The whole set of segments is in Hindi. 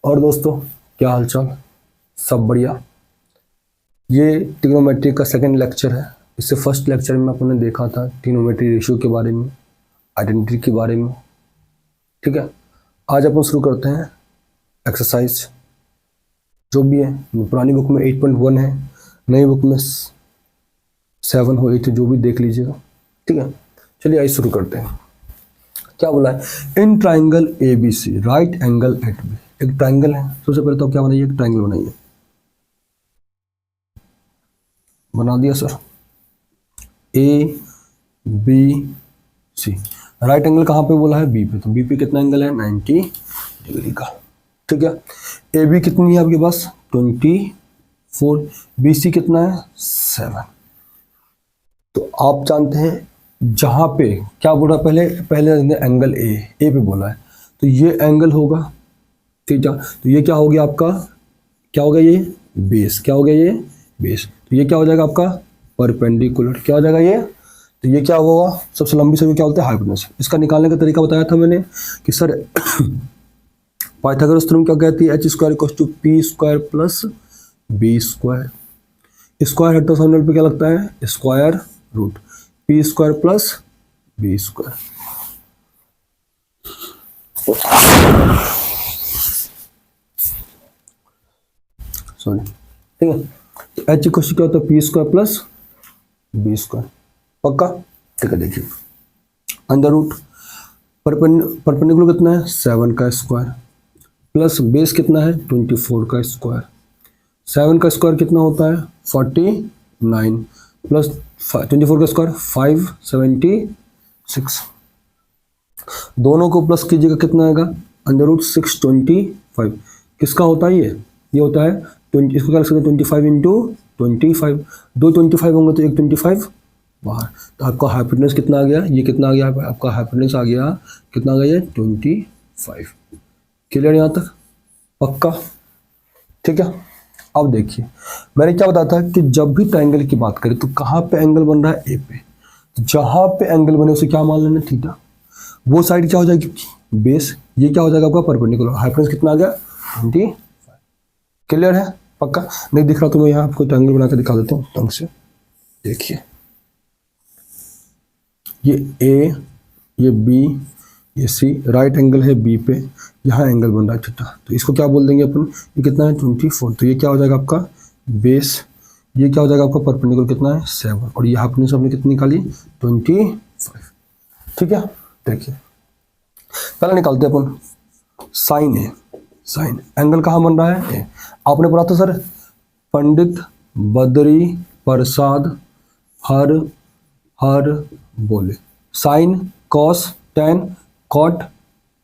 और दोस्तों, क्या हालचाल? सब बढ़िया। ये ट्रिग्नोमेट्री का सेकंड लेक्चर है। इससे फर्स्ट लेक्चर में आपने देखा था ट्रिग्नोमेट्री रेशियो के बारे में, आइडेंटिटी के बारे में। ठीक है, आज अपन शुरू करते हैं एक्सरसाइज। जो भी है, पुरानी बुक में 8.1 है, नई बुक में 7 हो 8, जो भी देख लीजिएगा। ठीक है, चलिए आज शुरू करते हैं। क्या बोला है? In triangle A B C right angle at B. एक ट्राइंगल है, सबसे पहले तो क्या बनाइए? एक ट्राइंगल बनाइए। बना दिया sir. A B C right angle कहाँ पे बोला है? बी पे। तो बी पे कितना एंगल है? 90 डिग्री का। ठीक है, ए बी कितनी है आपके पास? 24। बी सी कितना है? 7। तो आप जानते हैं जहां पे क्या बोला, पहले एंगल ए पे बोला है, तो ये एंगल होगा। ठीक है, तो ये क्या हो गया आपका? क्या हो गया? ये बेस। क्या हो गया? ये बेस। तो ये क्या हो जाएगा आपका? परपेंडिकुलर। क्या हो जाएगा ये? तो ये क्या होगा? सबसे लंबी सभी क्या बोलते हैं? हाइपोटेनस। इसका निकालने का तरीका बताया था मैंने कि सर पाइथागोरस थ्योरम क्या कहती है? h² = p² plus b²। Square हटो सामने पे क्या लगता है? Square root p² plus b²। Sorry, ठीक है। तो h क्वेश्चन क्या होता है? p² plus b²। पक्का? ठीक है, देखिए अंडर रूट परपेंडिकुलर कितना है? 7 का स्क्वायर प्लस बेस कितना है? 24 का स्क्वायर। 7 का स्क्वायर कितना होता है? 49 प्लस 24 का स्क्वायर 576। दोनों को प्लस कीजिएगा, कितना आएगा? √625। किसका होता है ये होता है 20। इसको क्या लिख सकते हैं? 25 × 25। दो 25 होंगे तो एक 25 बाहर। तो आपका हाइपोटेनस कितना आ गया? ये कितना आ गया? आपका हाइपोटेनस आ गया, कितना आ गया? 25। क्लियर यहाँ तक? पक्का? ठीक है। अब देखिए, मैंने क्या बताया था कि जब भी ट्रायंगल की बात करें तो कहाँ पे एंगल बन रहा है? ए पे। जहां पे एंगल बने उसे क्या मान लेना? थीटा। वो साइड क्या हो जाएगी? बेस। ये क्या हो जाएगा आपका? परपेंडिकुलर। हाइपोटेनस कितना आ गया? 25। क्लियर है? पक्का? नहीं दिख रहा तो मैं यहाँ आपको ट्रायंगल बना के दिखा देता हूँ ढंग से। देखिए, ये ए, ये बी, ये सी। राइट एंगल है बी पे, यहाँ एंगल बन रहा है थीटा। तो इसको क्या बोल देंगे अपन? ये कितना है? 24। तो ये क्या हो जाएगा आपका? बेस। ये क्या हो जाएगा आपका? परपेंडिकुलर कितना है? 7। और ये हाइपोटेनस हमने कितनी निकाली? 25। ठीक है, देखिए पहले निकालते हैं अपन साइन ए। साइन एंगल कहाँ बन रहा है? ए। आपने पढ़ा था सर, पंडित बद्री प्रसाद हर हर बोले sine cos tan cot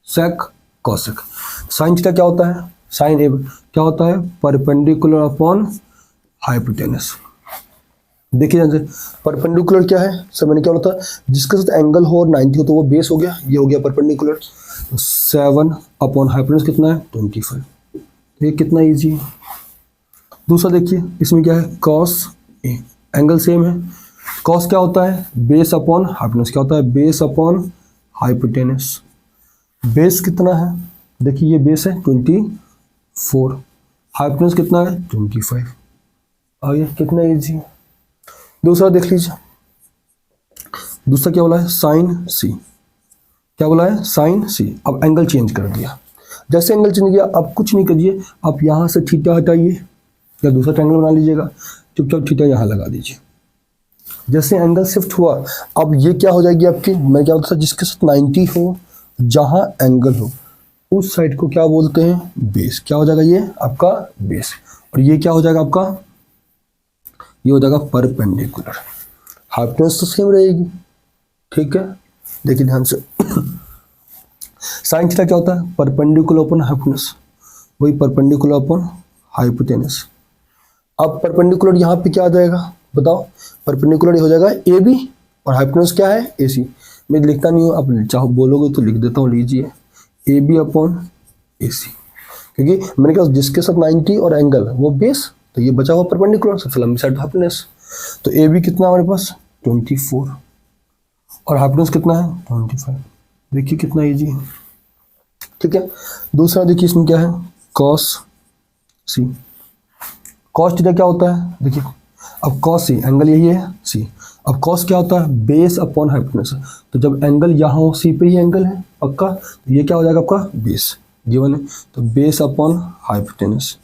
sec cosec. Sine theta क्या होता है? साइन ए क्या होता है? Perpendicular upon hypotenuse. देखिए ध्यान से, परपेंडिकुलर क्या है सर? मैंने क्या बोला था? जिसके साथ एंगल हो और 90 हो तो वो बेस हो गया। ये हो गया परपेंडिकुलर। 7 अपॉन हाइपोटेनस कितना है? 25। ये कितना इजी है। दूसरा देखिए, इसमें क्या है? Cos A. एंगल सेम है। कॉस क्या होता है? Base upon hypotenuse. क्या होता है? Base upon hypotenuse. बेस कितना है? देखिए ये बेस है 24, हाइपोटेनस कितना है? 25। और ये कितना इजी है। दूसरा देख लीजिए, दूसरा क्या बोला है? साइन सी। क्या बोला है? साइन सी। अब एंगल चेंज कर दिया। जैसे एंगल चेंज किया, अब कुछ नहीं करिए, आप यहाँ से थीटा हटाइए या दूसरा ट्रायंगल बना लीजिएगा, चुपचाप थीटा यहाँ लगा दीजिए। जैसे एंगल शिफ्ट हुआ, अब ये क्या हो जाएगी आपकी? मैं क्या बोलता था, जिसके साथ 90 हो, जहां एंगल हो उस साइड को क्या बोलते हैं? बेस। क्या हो जाएगा? ये आपका बेस। और ये क्या हो जाएगा आपका? ये हो जाएगा परपेंडिकुलर। हाइपोटेनस तो सेम रहेगी। ठीक है, देखिए ध्यान से साइन थीटा क्या होता है? Perpendicular upon hypotenuse. वही परपेंडिकुलर अपॉन हाइपोटेनस। अब परपेंडिकुलर यहाँ पे क्या आ जाएगा बताओ? परपेंडिकुलर हो जाएगा ए बी और हाइपोटेनस क्या है? ए सी। मैं लिखता नहीं हूँ, आप चाहो बोलोगे तो लिख देता हूँ, लीजिए ए बी अपॉन ए सी। क्योंकि मैंने कहा जिसके साथ 90 और एंगल वो बेस, तो ये बचा हुआ परपेंडिकुलर, सबसे लंबी साइड हाइपोटेनस। तो ए बी कितना हमारे पास? 24 और हाइपोटेनस कितना है? 25। देखिए कितना ईजी है। ठीक है, दूसरा देखिए इसमें क्या है? कॉस सी। कॉस थीटा क्या होता है, देखिए अब कॉस सी एंगल यही है सी। अब कॉस क्या होता है, बेस अपॉन हाइपोटेनस। तो जब एंगल यहाँ हो, सी पे ही एंगल है पक्का, तो ये क्या हो जाएगा आपका बेस, गिवन है। तो बेस अपॉन हाइपोटेनस,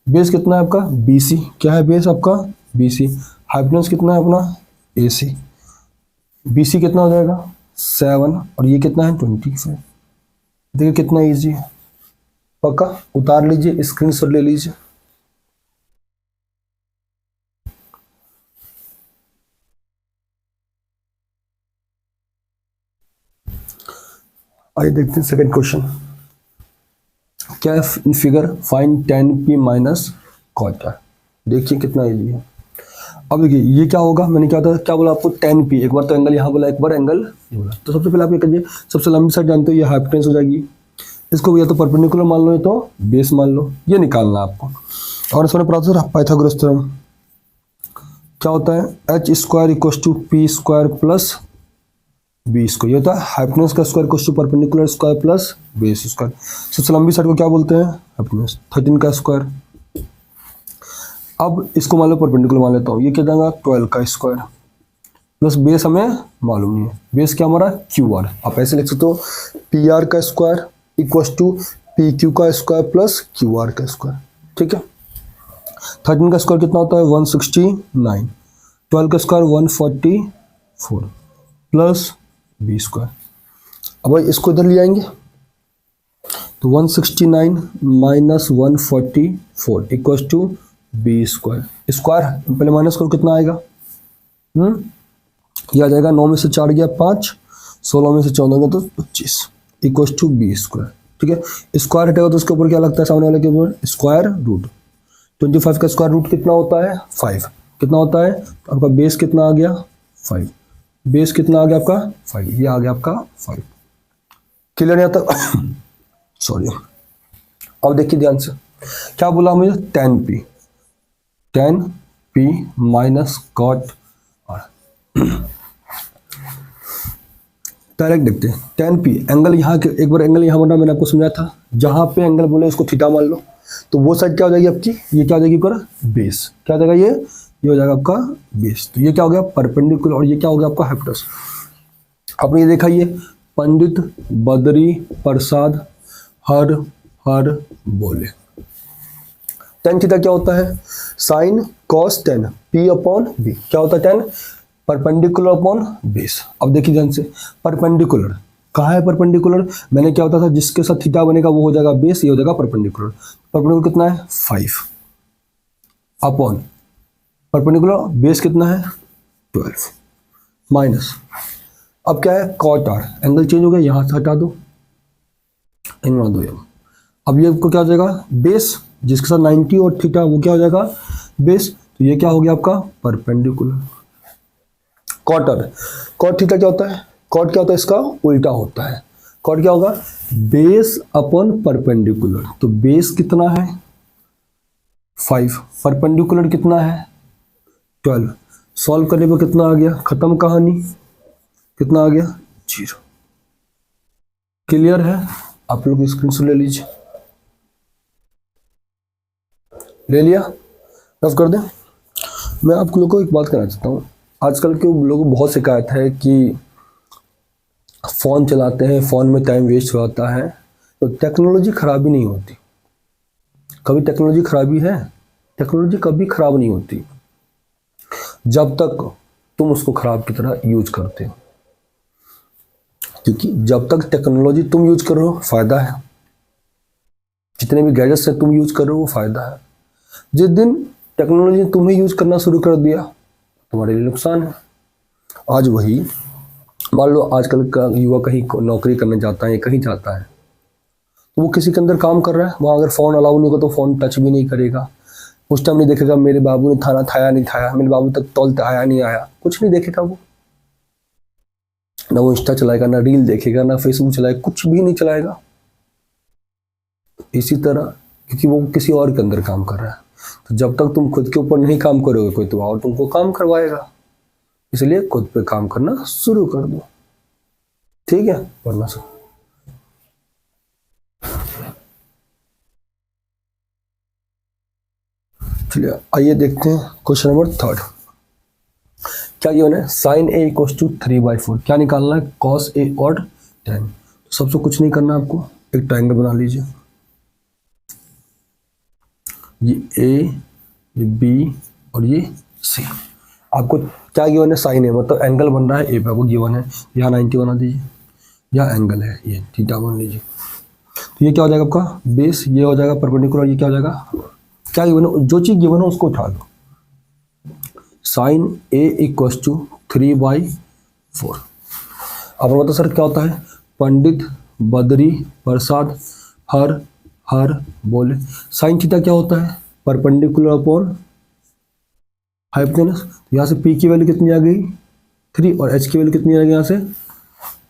बेस कितना है आपका BC, क्या है बेस आपका BC, हाइपोटेनस कितना है अपना AC। BC कितना हो जाएगा 7 और ये कितना है 25। देखिए कितना इजी है, पक्का उतार लीजिए, स्क्रीनशॉट ले लीजिए। आइए देखते हैं सेकंड क्वेश्चन। क्या in figure find tan P minus cot। देखिए कितना इजी है। अब देखिए ये क्या होगा, मैंने क्या बोला आपको tan P, एक बार तो एंगल यहाँ बोला, एक बार एंगल ये बोला। तो सबसे पहले आप ये करिए, सबसे लंबी साइड जानते हो ये हाइपोटेनस हो जाएगी, इसको या तो परपेंडिकुलर मान लो या तो बेस मान लो, ये निकालना है आपको। और इसमें प्रोसेसर पाइथागोरस थ्योरम क्या होता है, h square equal to P square plus B square, ये होता है हाइपोटेनस का square equal to perpendicular square plus base square. सबसे लंबी साइड को क्या बोलते हैं हाइपोटेनस, 13 का स्क्वायर। अब इसको मान लो परपेंडिकुलर मान लेता हूँ, ये क्या जाएगा 12 का स्क्वायर प्लस बेस हमें मालूम नहीं है, बेस क्या हमारा QR। आप ऐसे लिख सकते हो PR का स्क्वायर इक्वल टू PQ का स्क्वायर प्लस QR का स्क्वायर, ठीक है। 13 का स्क्वायर कितना होता है 169, 12 का स्क्वायर 144 प्लस बी स्क्वायर। अब भाई इसको इधर ले आएंगे तो 169 minus 144 equal to B square. Square पहले माइनस करो कितना आएगा, ये आ जाएगा 9 में से 4 गया 5, 16 में से 14 गया तो 25 इक्वल टू बी स्क्वायर, ठीक है। स्क्वायर हटेगा तो उसके ऊपर क्या लगता है सामने वाले के ऊपर स्क्वायर रूट। 25 का स्क्वायर रूट कितना होता है 5, कितना होता है तो आपका बेस कितना आ गया 5, बेस कितना आ गया आपका 5, ये आ गया आपका 5। क्लियर यहाँ तक सॉरी। अब देखिए ध्यान से क्या बोला मुझे tan P minus cot R। Direct देखते हैं tan P एंगल यहाँ के, एक बार एंगल यहाँ बना मैंने आपको समझाया था, जहाँ पे एंगल बोले उसको थीटा मान लो, तो वो साइड क्या हो जाएगी आपकी, ये क्या हो जाएगी पर बेस, क्या हो जाएगा ये हो जाएगा आपका बेस। तो ये क्या हो गया परपेंडिकुलर और ये क्या हो गया आपका हाइपोटेनस। आपने ये देखा, ये पंडित बद्री प्रसाद हर बोले। tan थीटा क्या होता है sine cos tan P upon B, क्या होता है tan परपेंडिकुलर अपॉन बेस। अब देखिए ध्यान से परपेंडिकुलर कहाँ है, परपेंडिकुलर मैंने क्या होता था जिसके साथ थीटा बनेगा वो हो जाएगा बेस, ये हो जाएगा परपेंडिकुलर। परपेंडिकुलर कितना है 5 अपॉन परपेंडिकुलर बेस कितना है 12 माइनस, अब क्या है cot R, एंगल चेंज हो गया, यहाँ से हटा दो एंगल दो यहाँ। अब ये आपको क्या हो जाएगा बेस, जिसके साथ 90 और थीटा वो क्या हो जाएगा बेस, तो ये क्या हो गया आपका perpendicular. cot R, cot theta क्या होता है, cot क्या होता है इसका उल्टा होता है, cot क्या होगा बेस अपॉन परपेंडिकुलर। तो बेस कितना है 5, परपेंडिकुलर कितना है 12, सॉल्व करने पर कितना आ गया, खत्म कहानी, कितना आ गया 0। क्लियर है, आप लोग स्क्रीनशॉट ले लीजिए, ले लिया, रफ कर दें। मैं आप लोगों को एक बात कहना चाहता हूँ, आजकल के लोगों को बहुत शिकायत है कि फ़ोन चलाते हैं, फ़ोन में टाइम वेस्ट हो जाता है, तो टेक्नोलॉजी खराबी नहीं होती, कभी टेक्नोलॉजी खराबी है, टेक्नोलॉजी कभी खराब नहीं होती जब तक तुम उसको खराब की तरह यूज करते हो, क्योंकि जब तक टेक्नोलॉजी तुम यूज कर रहे हो फायदा है, जितने भी गैजेट्स हैं तुम यूज कर रहे हो वो फायदा है। जिस दिन टेक्नोलॉजी तुम्हें यूज करना शुरू कर दिया तुम्हारे लिए नुकसान है। आज वही मान लो आजकल का युवा कहीं नौकरी करने जाता है, कहीं जाता है तो वो किसी के अंदर काम कर रहा है, वहाँ अगर फ़ोन अलाउ नहीं होगा तो फ़ोन टच भी नहीं करेगा, उस टाइम नहीं देखेगा मेरे बाबू ने खाना खाया नहीं खाया, मेरे बाबू तक तौल आया नहीं आया, कुछ नहीं देखेगा वो, ना वो इंस्टा चलाएगा, ना रील देखेगा, ना फेसबुक चलाएगा, कुछ भी नहीं चलाएगा। इसी तरह क्योंकि वो किसी और के अंदर काम कर रहा है, तो जब तक तुम खुद के ऊपर नहीं काम करोगे कोई तो और तुमको काम करवाएगा, इसलिए खुद पे काम करना शुरू कर दो, ठीक है, वरना सब चलिए आइए देखते हैं क्वेश्चन नंबर 3। क्या गिवन है, साइन ए इक्वल्स टू 3/4। क्या निकालना है, कॉस ए और tan। सबसे कुछ नहीं करना आपको, एक ट्रायंगल बना लीजिए, ये ए, ये बी और ये सी। आपको क्या गिवन है, साइन ए, मतलब एंगल बन रहा है ए पे, आपको गिवन है, यहाँ 90 बना दीजिए, यहाँ एंगल है ये थीटा मान लीजिए। तो ये क्या हो जाएगा आपका बेस, ये हो जाएगा परपेंडिकुलर, ये क्या हो जाएगा, क्या गिवन है, जो चीज़ गिवन है उसको उठा लो। Sine A equals to 3/4। अब बताओ सर क्या होता है, पंडित बद्री प्रसाद हर बोले। साइन थीटा क्या होता है, परपेंडिकुलर अपॉन हाइपोटेनस। यहाँ से P की वैल्यू कितनी आ गई 3 और H की वैल्यू कितनी आ गई यहाँ से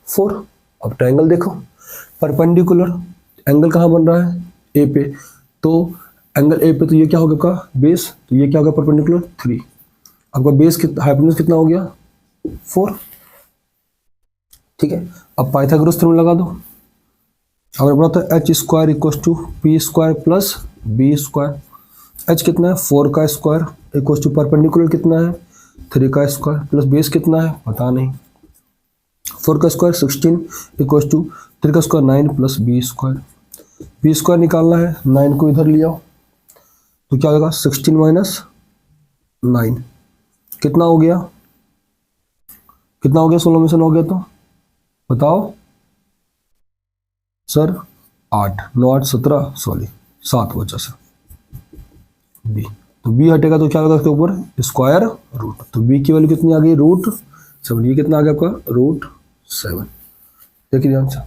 4। अब ट्रायंगल देखो, परपेंडिकुलर, एंगल कहाँ बन रहा है ए पे, तो एंगल ए पे, तो ये क्या होगा आपका बेस, तो ये क्या होगा परपेंडिकुलर 3। आपका बेस हाइपोटेनस कितना हो गया 4। ठीक है, अब पाइथागोरस थ्योरम लगा दो। अगर बोला तो H square equals to P square plus B square. H कितना है 4 का स्क्वायर इक्वल्स टू परपेंडिकुलर कितना है 3 का स्क्वायर प्लस बेस कितना है पता नहीं, 4 का स्क्वायर 16 इक्वल्स टू 3 का square 9 plus B square. B square निकालना है, 9 को इधर लिया तो क्या होगा 16 माइनस 9 कितना हो गया, 16 में से 9 हो गया तो बताओ सर 8, 9 8 17 सॉरी 7 बचा सर बी। तो बी हटेगा तो क्या होगा उसके ऊपर स्क्वायर रूट, तो बी की वैल्यू कितनी आ गई √7। ये कितना आ गया आपका √7। देखिए ध्यान से,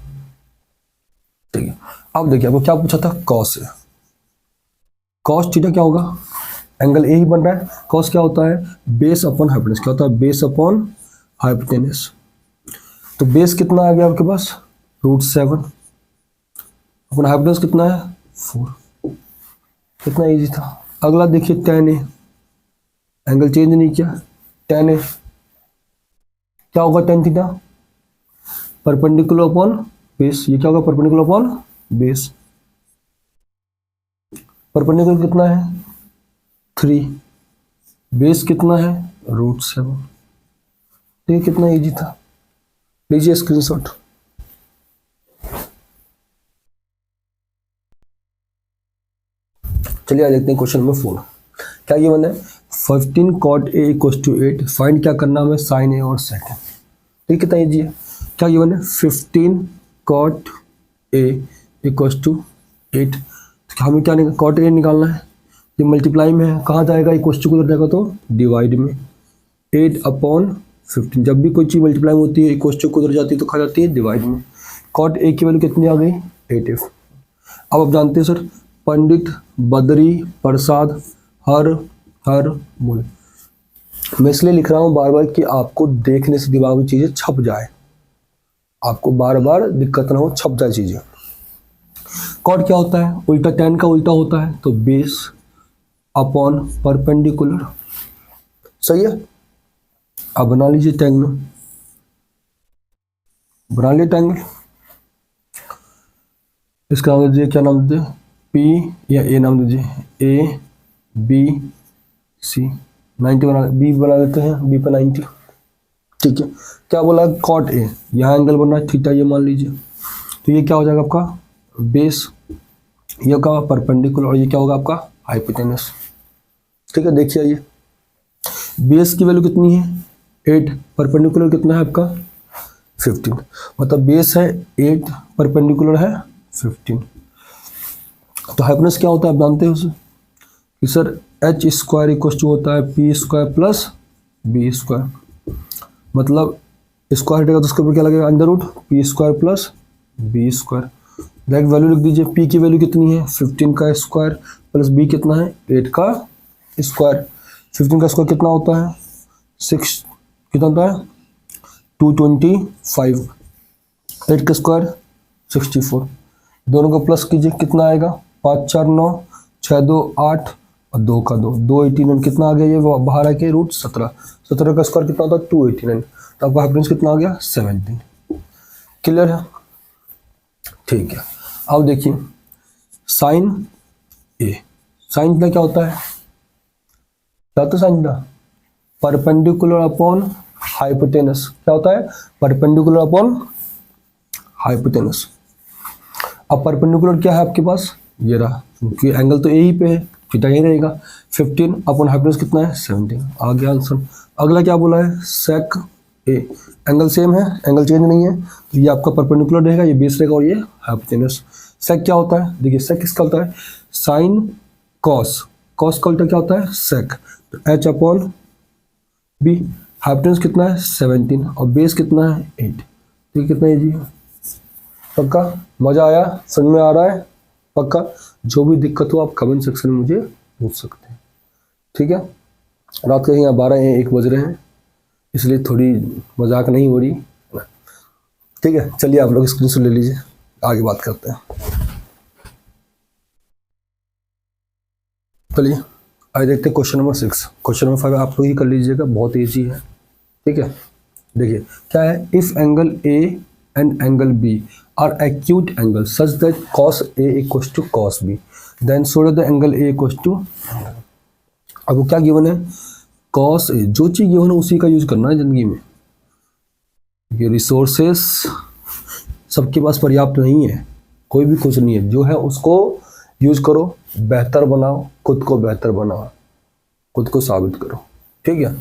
ठीक है। अब देखिए आपको क्या पूछा था, कॉस है, कॉस थीटा क्या होगा, एंगल ए ही बन रहा है, कॉस क्या होता है बेस अपॉन हाइपोटेनस। क्या होता है बेस अपॉन हाइपोटेनस। तो बेस कितना आ गया आपके पास √7, अपना हाइपोटेनस कितना है 4। कितना इजी था। अगला देखिए tan ए, एंगल चेंज नहीं किया, tan ए क्या होगा tan theta perpendicular upon base. ये क्या होगा परपेंडिकुलर अपॉन बेस, परपेंडिकुलर कितना है 3, बेस कितना है √7। ये कितना इजी था, लीजिए स्क्रीनशॉट। चलिए आ देखते हैं क्वेश्चन नंबर 4। क्या ये बना है 15 cot a equals to 8। Find क्या करना हमें साइन ए और सेक। ठीक कितना इजी है। क्या ये बना है 15 cot a इक्वल्स टू 8। तो हमें क्या cot a निकालना है, ये मल्टीप्लाई में है, कहाँ जाएगा इक्वल्स टू किधर जाएगा तो डिवाइड में 8/15। जब भी कोई चीज़ मल्टीप्लाई में होती है इक्वल्स टू किधर जाती है तो खा जाती है डिवाइड में। cot a की वैल्यू कितनी आ गई 8f। अब आप जानते हैं सर पंडित बद्री प्रसाद हर बोले। मैं इसलिए लिख रहा हूँ बार बार कि आपको देखने से दिमाग में चीज़ें छप जाए, आपको बार बार दिक्कत ना हो, छप जाए चीज़ें। कॉट क्या होता है उल्टा, tan का उल्टा होता है तो बेस अपॉन परपेंडिकुलर। सही है। अब बना लीजिए ट्रायंगल, बना लिया ट्रायंगल। इसका नाम दीजिए, क्या नाम दीजिए P या A नाम दीजिए ABC। 90 बना, B बना देते हैं, B पे 90। ठीक है। क्या बोला cot A, यहाँ एंगल बन रहा है थीटा, ये मान लीजिए। तो ये क्या हो जाएगा आपका बेस, ये होगा परपेंडिकुलर और ये क्या होगा आपका हाइपोटेनस। ठीक है। देखिए ये बेस की वैल्यू कितनी है 8, परपेंडिकुलर कितना है आपका 15। मतलब बेस है 8, परपेंडिकुलर है 15। तो हाइपोटेनस क्या होता है आप जानते हो उसे कि sir H square equal to होता है P square plus B square. मतलब स्क्वायर हटेगा तो उसके ऊपर क्या लगेगा under root P square plus B square. Direct value लिख दीजिए, पी की वैल्यू कितनी है 15 का स्क्वायर प्लस बी कितना है 8 का स्क्वायर। 15 का स्क्वायर कितना होता है 6, कितना होता है 225। 8 का स्क्वायर 64। दोनों को प्लस कीजिए, कितना आएगा 5 4 9 6 2 8 और 2 का 2 289। कितना आ गया ये बाहर आके √17। 17 का स्क्वायर कितना होता है 289। तो आपका हाइपोटेनस कितना आ गया 17। क्लियर है। ठीक है। अब देखिए साइन ए, साइन क्या होता है क्या होता है sine theta? Perpendicular upon hypotenuse. क्या होता है? Perpendicular upon hypotenuse. अब परपेंडिकुलर क्या है आपके पास? ये रहा, क्योंकि एंगल तो ए ही पे है, थीटा यही रहेगा। 15 अपॉन हाइपोटेनस कितना है? 17। आ गया आंसर। अगला क्या बोला है? सेक ए। एंगल सेम है, एंगल चेंज नहीं है, तो ये आपका परपेंडिकुलर रहेगा, ये बेस रहेगा और ये हाइपोटेनस। सेक क्या होता है? देखिए सेक किसका होता है? Sine cos. कॉस का उल्टा क्या होता है? सेक। तो एच अपॉन बी। हाइपोटेनस कितना है? 17 और बेस कितना है? 8। तो ये कितना इजी है? पक्का मजा आया? समझ में आ रहा है? पक्का। जो भी दिक्कत हो आप कमेंट सेक्शन में मुझे पूछ सकते हैं, ठीक है। रात के यहाँ 12-1 बज रहे हैं, इसलिए थोड़ी मजाक नहीं हो रही, ठीक है। चलिए आप लोग स्क्रीन से ले लीजिए, आगे बात करते हैं। चलिए आगे देखते हैं क्वेश्चन नंबर 6। क्वेश्चन नंबर 5 आप लोग ही कर लीजिएगा, बहुत ईजी है, ठीक है। देखिए क्या है? If angle A and angle B are acute angle such that cos A equals to cos B, then so that the angle A equals to. अब वो क्या गिवन है? cos A। जो चीज गिवन है उसी का यूज करना है जिंदगी में। ये रिसोर्सेस सबके पास पर्याप्त नहीं है, कोई भी खुश नहीं है, जो है उसको यूज करो, बेहतर बनाओ, खुद को बेहतर बनाओ, खुद को साबित करो, ठीक है।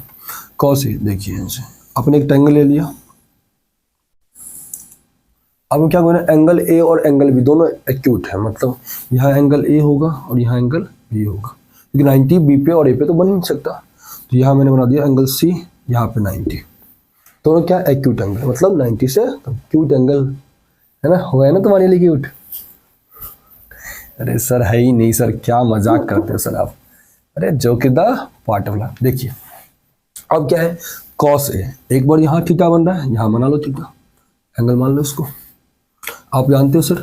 cos A देखिए ऐसे अपने एक ट्रायंगल ले लिया। अब क्या कहना है? एंगल ए और एंगल बी दोनों एक्यूट है, मतलब यहाँ एंगल ए होगा और यहाँ एंगल बी होगा, क्योंकि 90 बी पे और ए पे तो बन नहीं सकता। तो यहाँ मैंने बना दिया एंगल सी, यहाँ पे 90। दोनों क्या? एक्यूट एंगल, मतलब 90 से क्यूट एंगल है ना, हो गया ना तुम्हारे लिए क्यूट। अरे सर है ही नहीं सर, क्या मजाक करते हो सर आप। अरे जो कि द पार्ट ऑफ लाइफ। देखिए अब क्या है? कॉस ए, एक बार यहाँ थीटा बन रहा है, यहाँ बना लो थीटा, एंगल मान लो इसको। आप जानते हो सर,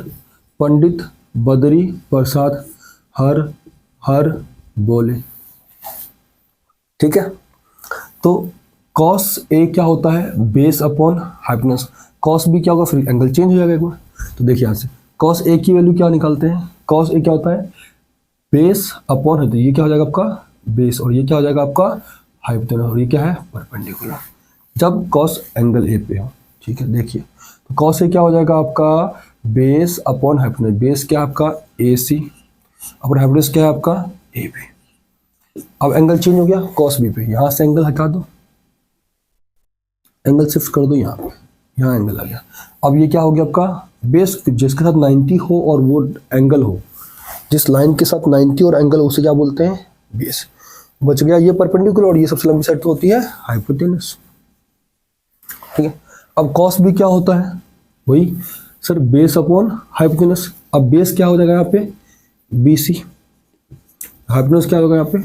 पंडित बद्री प्रसाद हर हर बोले, ठीक है। तो cos A क्या होता है? Base upon hypotenuse. cos B क्या होगा? फिर एंगल चेंज हो जाएगा एक बार। तो देखिए यहाँ से cos A की वैल्यू क्या निकालते हैं? cos A क्या होता है? बेस अपॉन है, तो ये क्या हो जाएगा आपका? बेस, और ये क्या हो जाएगा आपका? हाइपोटेनस, और ये क्या है? परपेंडिकुलर, जब cos एंगल A पे हो, ठीक है। देखिए तो cos A क्या हो जाएगा आपका? Base upon hypotenuse. बेस क्या है आपका? AC, और हाइपोटेनस क्या है आपका? AB। अब एंगल चेंज हो गया cos B पे, यहाँ से एंगल हटा दो, एंगल शिफ्ट कर दो यहाँ पे, यहाँ एंगल आ गया। अब ये क्या हो गया आपका? बेस जिसके साथ 90 हो और वो एंगल हो, जिस लाइन के साथ 90 और एंगल उसे क्या बोलते हैं? बेस। बच गया ये परपेंडिकुलर, और ये सबसे लंबी साइड तो होती है हाइपोटेनस, ठीक है। अब cos B क्या होता है? वही सर, बेस अपॉन हाइपोटेनस। अब बेस क्या हो जाएगा यहाँ पे? BC, हाइपोटेनस क्या होगा यहाँ पे?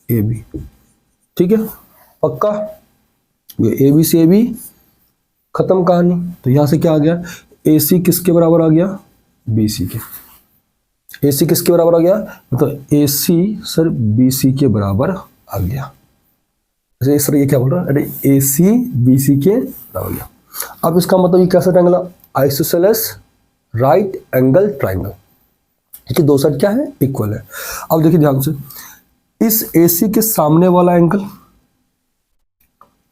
AB, ठीक है। पक्का ये AB से AB खत्म कहानी। तो यहाँ से क्या आ गया? AC किसके बराबर आ गया? BC के। AC किसके बराबर आ गया? मतलब AC सर BC के बराबर आ गया। अरे सर ये क्या बोल रहा है? अरे AC BC के बराबर आ गया। अब इसका मतलब ये कैसा ट्रायंगल है? आइसोसेलेस राइट एंगल ट्रायंगल, क्योंकि दो साइड क्या है? इक्वल है। अब देखिए ध्यान से, इस AC के सामने वाला एंगल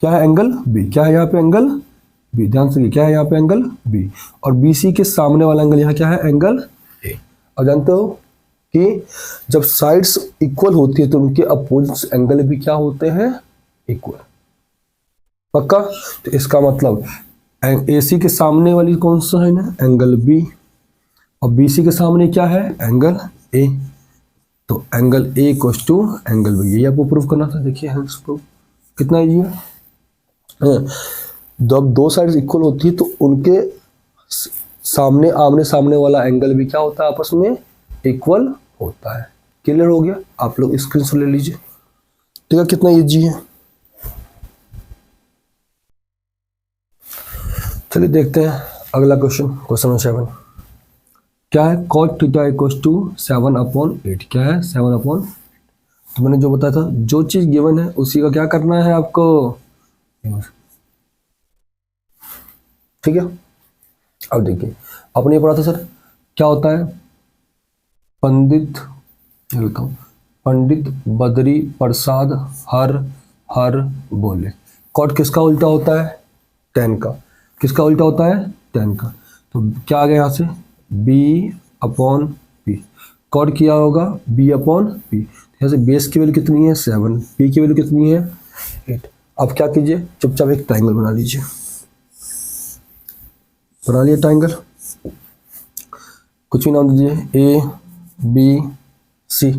क्या है? Angle B। क्या है यहाँ पे? Angle B। ध्यान से क्या है यहाँ पे? Angle B। और BC के सामने वाला एंगल यहाँ क्या है? Angle A। अब जानते हो कि जब साइड्स इक्वल होती है तो उनके अपोजिट एंगल भी क्या होते हैं? इक्वल। पक्का? तो इसका मतलब AC के सामने वाली कौन सा है ना? एंगल B, और BC के सामने क्या है? Angle A। तो angle A equals to angle B, यही आपको प्रूव करना था। देखिए प्रूफ कितना ईजी है। जब दो साइड्स इक्वल होती है तो उनके सामने आमने सामने वाला एंगल भी क्या होता है? आपस में इक्वल होता है। क्लियर हो गया? आप लोग स्क्रीनशॉट ले लीजिए, ठीक है। कितना ईजी है। चलिए देखते हैं अगला क्वेश्चन, क्वेश्चन नंबर 7। क्या है? cot theta equals to 7/8। क्या है? 7/8। तो मैंने जो बताया था, जो चीज गिवन है उसी का क्या करना है आपको? ठीक है। अब देखिए आपने पढ़ा था सर, क्या होता है? पंडित, ये बताऊं, पंडित बद्री प्रसाद हर हर बोले। कॉट किसका उल्टा होता है? tan का। किसका उल्टा होता है? tan का। तो क्या आ गया यहाँ से? b upon p। कॉट किया होगा b अपॉन p। यहाँ से बेस की वैल्यू कितनी है? 7। p की वैल्यू कितनी है? 8। अब क्या कीजिए, चुपचाप एक ट्राइंगल बना लीजिए। बना लिया ट्राइंगल, कुछ भी नाम दीजिए, a b c।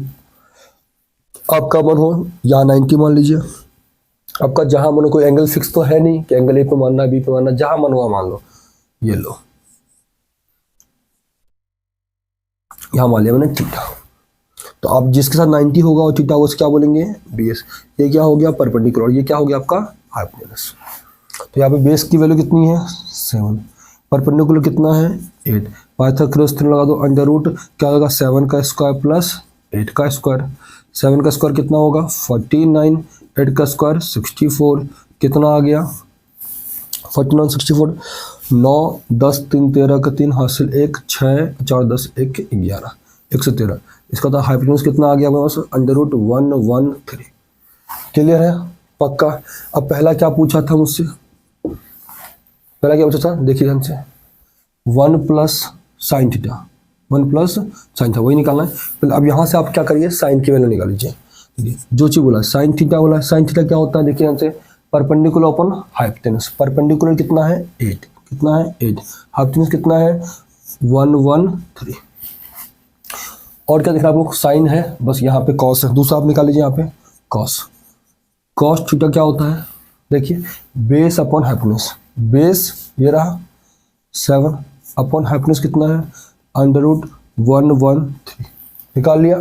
आपका मन हो यहाँ 90 मान लीजिए। आपका जहां मन हो, कोई एंगल फिक्स तो है नहीं कि एंगल ए पे मानना बी पे मानना, जहां मन हुआ मान लो। ये लो, यहां मान लिया मैंने थीटा। तो आप जिसके साथ 90 होगा और थीटा उसे क्या बोलेंगे? बेस। ये क्या हो गया? परपेंडिकुलर। ये क्या हो गया आपका? हाइपोटेनस। तो यहाँ पे बेस की वैल्यू कितनी है? 7। परपेंडिकुलर कितना है? 8। पाइथागोरस थ्योरम लगा दो, अंडर रूट क्या होगा? 7 का स्क्वायर प्लस 8 का स्क्वायर। 7 का स्क्वायर कितना होगा? 49। 8 का स्क्वायर 64। कितना आ गया? 49 64। 9 10 3 13 का 3 हासिल 1 6 4 10 1 11 113। इसका तो हाइपोटेनस कितना आ गया हमारे पास? Under root 113। क्लियर है? पक्का। अब पहला क्या पूछा था मुझसे? पहला क्या पूछा था? देखिए ध्यान से, 1 plus sine theta. 1 plus sign था, वही निकालना है। पहले अब यहाँ से आप क्या करिए? साइन की वैल्यू निकाल लीजिए। जो चीज बोला साइन थीटा बोला, साइन थीटा क्या होता है? देखिए यहाँ से, परपेंडिकुलर अपॉन हाइपोटेनस। परपेंडिकुलर कितना है? 8। कितना है? 8। हाइपोटेनस कितना है? 113। और क्या देखना आपको? साइन है, बस यहाँ पे कॉस है। दूसरा आप निकाल लीजिए यहाँ पे, कॉस। कॉस थीटा क्या होता है? देखिए, बेस अपॉन हाइपोटेनस। बेस ये रहा 7 अपॉन हाइपोटेनस कितना है? Under root 113। निकाल लिया,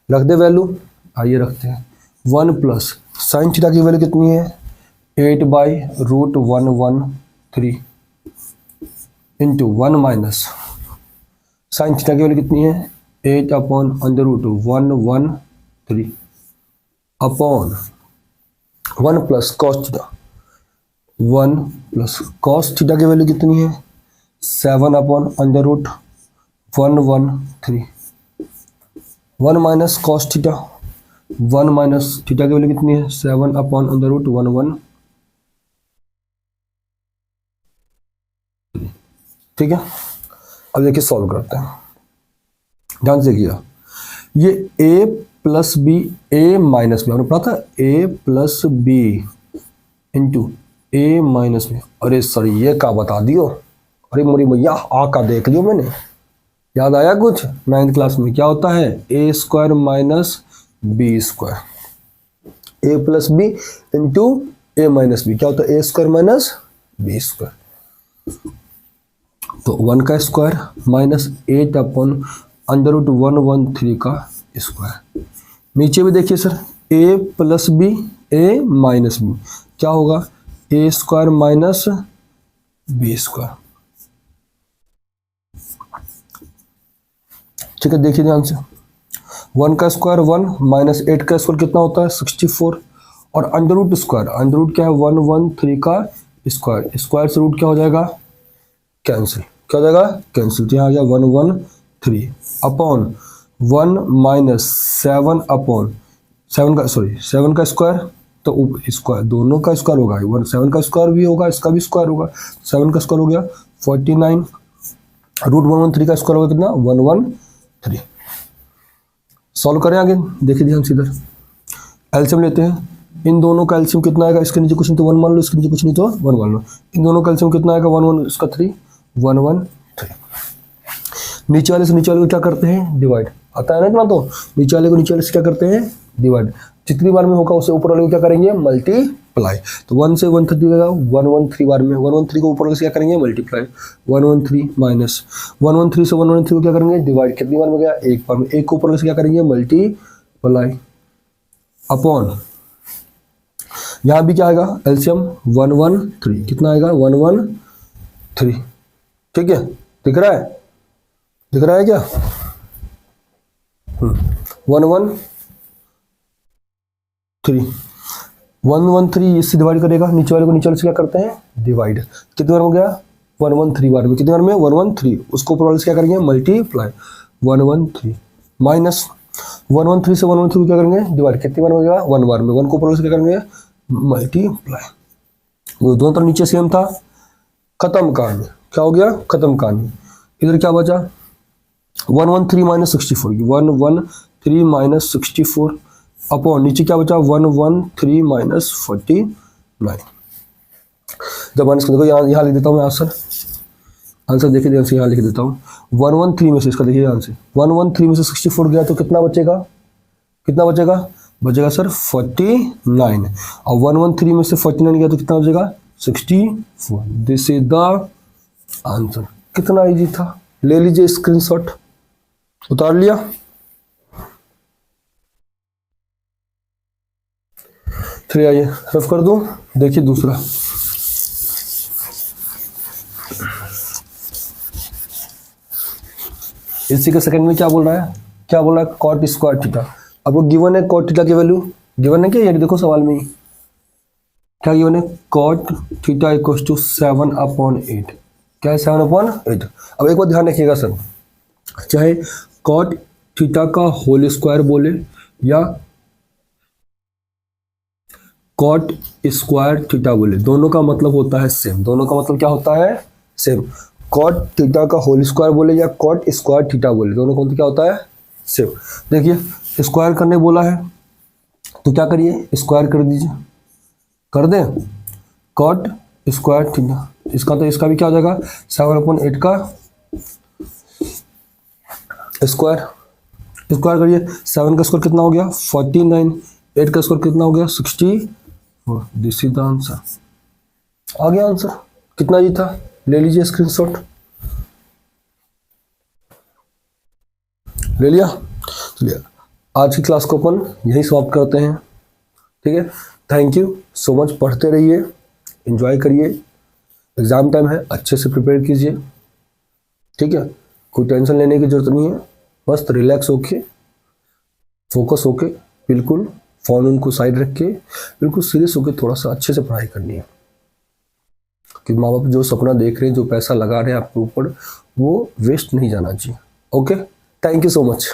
रख दे वैल्यू। आइए रखते हैं 1 प्लस साइन थीटा की वैल्यू कितनी है? 8/√113 इंटू 1 माइनस साइन थीटा की वैल्यू कितनी है? 8 upon under root 113 upon 1 plus cos theta. 1 plus cos theta की वैल्यू कितनी है? 7 upon under root 113। 1 minus cos theta. 1 minus theta की वैल्यू कितनी है? 7 अपॉन अंडर रूट 113। ठीक है, अब देखिए सॉल्व करते हैं, ध्यान से किया। ये a plus B, a minus B, हमने पढ़ा था a plus B into a minus B. अरे सर ये का बता दियो? अरे मोरी मैया, आ का देख लियो मैंने, याद आया कुछ? 9th क्लास में क्या होता है? a square minus B square. a plus B into a minus B क्या होता है? a square minus B square. तो 1 का square minus 8 upon under root 113 का स्क्वायर। नीचे भी देखिए sir, a plus B, a minus B क्या होगा? a square minus B square. ठीक है, देखिए ध्यान से, 1 का स्क्वायर 1 माइनस 8 का स्क्वायर कितना होता है? 64। और under root square, under root क्या है? 113 का स्क्वायर। स्क्वायर से रूट क्या हो जाएगा? कैंसिल। क्या हो जाएगा? कैंसिल। तो यहाँ आ गया 113 अपॉन 1 माइनस 7 अपॉन 7 का, सॉरी 7 का स्क्वायर, तो स्क्वायर दोनों का स्क्वायर होगा। 7 का स्क्वायर भी होगा, इसका भी स्क्वायर होगा। 7 का स्क्वायर हो गया 49, रूट 113 का स्क्वायर होगा कितना? 113। सॉल्व करें आगे, देखिए ध्यान से, इधर एलसीएम लेते हैं। इन दोनों का एलसीएम कितना आएगा? इसके नीचे कुछ नहीं तो 1 मान लो, इसके नीचे कुछ नहीं तो 1 मान लो। इन दोनों का एलसीएम कितना आएगा? 1 1 इसका 3, 113। नीचे वाले से नीचे वाले को क्या करते हैं? डिवाइड। आता है ना इतना? तो नीचे वाले को नीचे वाले से क्या करते हैं? डिवाइड। जितनी बार में होगा उसे ऊपर वाले को क्या करेंगे? मल्टीप्लाई। तो 1 से 130 होगा 113 बार में, 113 को ऊपर वाले से क्या करेंगे? मल्टीप्लाई। 113 माइनस 113 से 113 को क्या करेंगे? डिवाइड। कितनी बार में गया? एक बार में। एक को ऊपर वाले से क्या करेंगे? मल्टीप्लाई अपॉन, यहाँ भी क्या आएगा? एलसीएम 113 कितना आएगा? 113। ठीक है, दिख रहा है? दिख रहा है क्या? 113 इससे डिवाइड करेगा, नीचे वाले को नीचे वाले से क्या करते हैं? डिवाइड। कितनी बार हो गया? 113 बार में। कितनी बार में? 113। उसको ऊपर वाले से क्या करेंगे? मल्टीप्लाई। 113 माइनस 113 से 113 क्या करेंगे डिवाइड, कितनी बार हो गया 1 बार में, 1 को ऊपर से क्या करेंगे मल्टीप्लाई, वो दोनों तरफ नीचे सेम था, खत्म कहानी, क्या हो गया खत्म कहानी। इधर क्या बचा 113 माइनस 64, 113 माइनस 64 अपॉन नीचे क्या बचा 113 माइनस 49। जब माइनस देखो यहाँ लिख देता हूँ मैं आंसर देखिए ध्यान से, यहाँ लिख देता हूँ 113 में से, इसका देखिए ध्यान से 113 में से 64 गया तो कितना बचेगा, बचेगा सर 49, और 113 में से 49 गया तो कितना बचेगा 64। This is the answer. कितना इजी था, ले लीजिए स्क्रीनशॉट, उतार लिया। चलिए आइए रफ कर दूं, देखिए दूसरा, इसी के सेकंड में क्या बोल रहा है कॉट स्क्वायर थीटा। आपको गिवन है कॉट थीटा की वैल्यू, गिवन है क्या, ये देखो सवाल में ही क्या गिवन है, कॉट थीटा इक्वल्स टू 7/8, क्या है 7/8। अब एक बार ध्यान रखिएगा सर, चाहे कॉट थीटा का होल स्क्वायर बोले या कॉट स्क्वायर थीटा बोले, दोनों का मतलब होता है सेम, दोनों का मतलब क्या होता है सेम। कॉट थीटा का होल स्क्वायर बोले या कॉट स्क्वायर थीटा बोले, दोनों का मतलब क्या होता है सेम। देखिए स्क्वायर करने बोला है तो क्या करिए स्क्वायर कर दीजिए, कर दें कॉट स्क्वायर थीटा, इसका तो इसका भी क्या हो जाएगा 7/8 का स्क्वायर करिए, 7 का स्क्वायर कितना हो गया 49, 8 का स्क्वायर कितना हो गया 64। दिस इज द आंसर, आ गया आंसर। कितना जी था, ले लीजिए स्क्रीनशॉट, ले लिया। चलिए आज की क्लास को अपन यही समाप्त करते हैं, ठीक है। थैंक यू सो मच, पढ़ते रहिए, एंजॉय करिए, एग्जाम टाइम है, अच्छे से प्रिपेयर कीजिए, ठीक है। कोई टेंशन लेने की जरूरत नहीं है, बस रिलैक्स होके फोकस होके बिल्कुल फोन उनको साइड रख के बिल्कुल सीरियस होके थोड़ा सा अच्छे से पढ़ाई करनी है, कि माँ बाप जो सपना देख रहे हैं, जो पैसा लगा रहे हैं आपके ऊपर, वो वेस्ट नहीं जाना चाहिए। Okay, thank you so much.